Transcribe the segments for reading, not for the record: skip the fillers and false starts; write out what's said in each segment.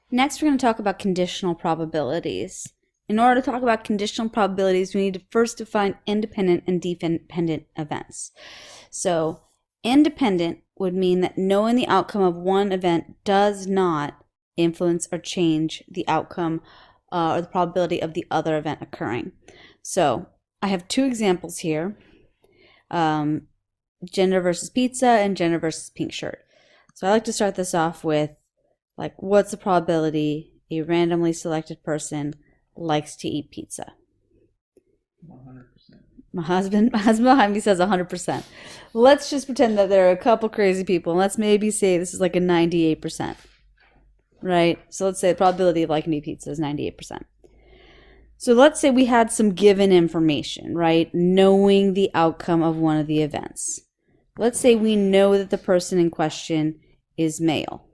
Next, we're going to talk about conditional probabilities. In order to talk about conditional probabilities, we need to first define independent and dependent events. So, independent would mean that knowing the outcome of one event does not influence or change the outcome or the probability of the other event occurring. So, I have two examples here, gender versus pizza and gender versus pink shirt. So I like to start this off with, like, what's the probability a randomly selected person likes to eat pizza? 100%. My husband behind me says 100%. Let's just pretend that there are a couple crazy people, and let's maybe say this is like a 98%. Right? So let's say the probability of liking to eat pizza is 98%. So let's say we had some given information, right? Knowing the outcome of one of the events. Let's say we know that the person in question is male.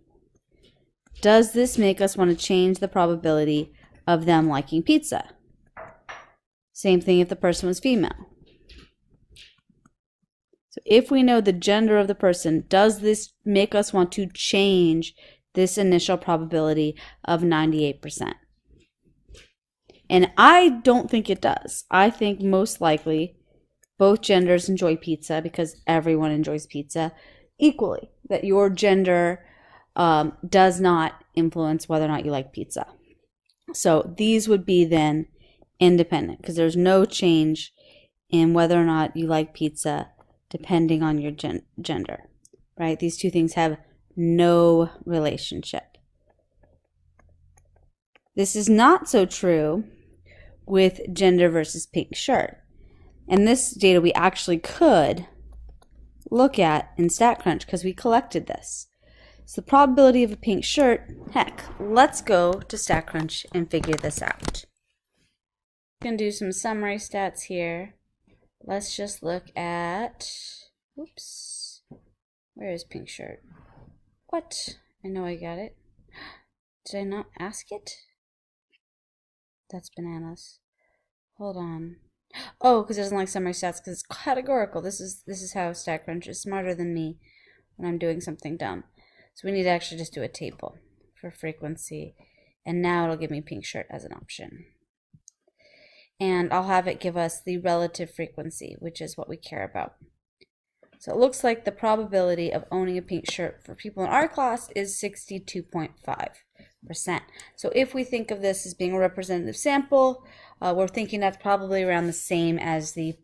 Does this make us want to change the probability of them liking pizza? Same thing if the person was female. So if we know the gender of the person, does this make us want to change this initial probability of 98%? And I don't think it does. I think most likely both genders enjoy pizza because everyone enjoys pizza equally. That your gender does not influence whether or not you like pizza. So these would be then independent because there's no change in whether or not you like pizza depending on your gender, right? These two things have no relationship. This is not so true with gender versus pink shirt. And this data we actually could look at in StatCrunch because we collected this. So the probability of a pink shirt, heck, let's go to StatCrunch and figure this out. I'm going to do some summary stats here. Let's just look at, oops, where is pink shirt? What? I know I got it. Did I not ask it? That's bananas. Hold on. Oh, because it doesn't like summary stats because it's categorical. This is how StatCrunch is smarter than me when I'm doing something dumb. So we need to actually just do a table for frequency. And now it'll give me pink shirt as an option. And I'll have it give us the relative frequency, which is what we care about. So it looks like the probability of owning a pink shirt for people in our class is 62.5%. So if we think of this as being a representative sample, we're thinking that's probably around the same as the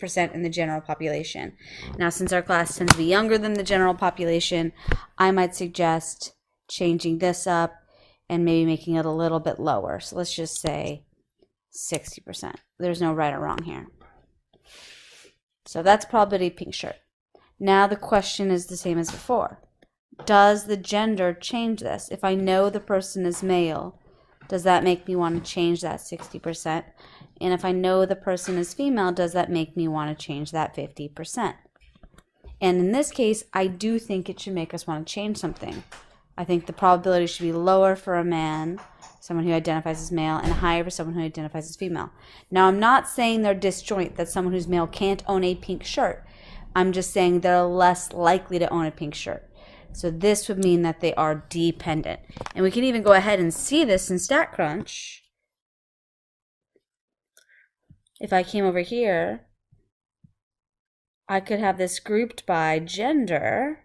percent in the general population. Now, since our class tends to be younger than the general population, I might suggest changing this up and maybe making it a little bit lower. So let's just say 60%. There's no right or wrong here. So that's probability of pink shirt. Now the question is the same as before. Does the gender change this? If I know the person is male, does that make me want to change that 60%? And if I know the person is female, does that make me want to change that 50%? And in this case, I do think it should make us want to change something. I think the probability should be lower for a man, someone who identifies as male, and higher for someone who identifies as female. Now, I'm not saying they're disjoint, that someone who's male can't own a pink shirt. I'm just saying they're less likely to own a pink shirt. So this would mean that they are dependent. And we can even go ahead and see this in StatCrunch. If I came over here, I could have this grouped by gender.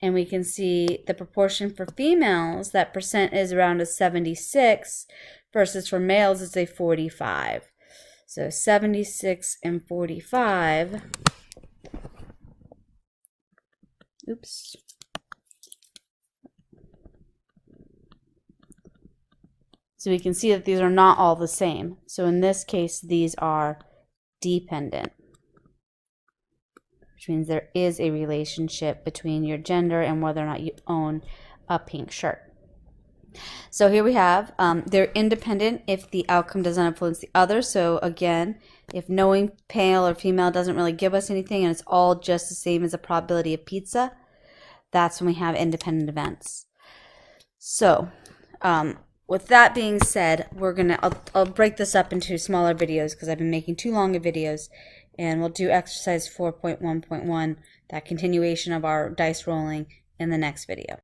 And we can see the proportion for females, that percent is around a 76, versus for males it's a 45. So 76 and 45. Oops. So we can see that these are not all the same. So in this case, these are dependent, which means there is a relationship between your gender and whether or not you own a pink shirt. So here we have, they're independent if the outcome doesn't influence the other. So again, if knowing male or female doesn't really give us anything and it's all just the same as the probability of pizza, that's when we have independent events. So with that being said, I'll break this up into smaller videos because I've been making too long of videos, and we'll do exercise 4.1.1, that continuation of our dice rolling, in the next video.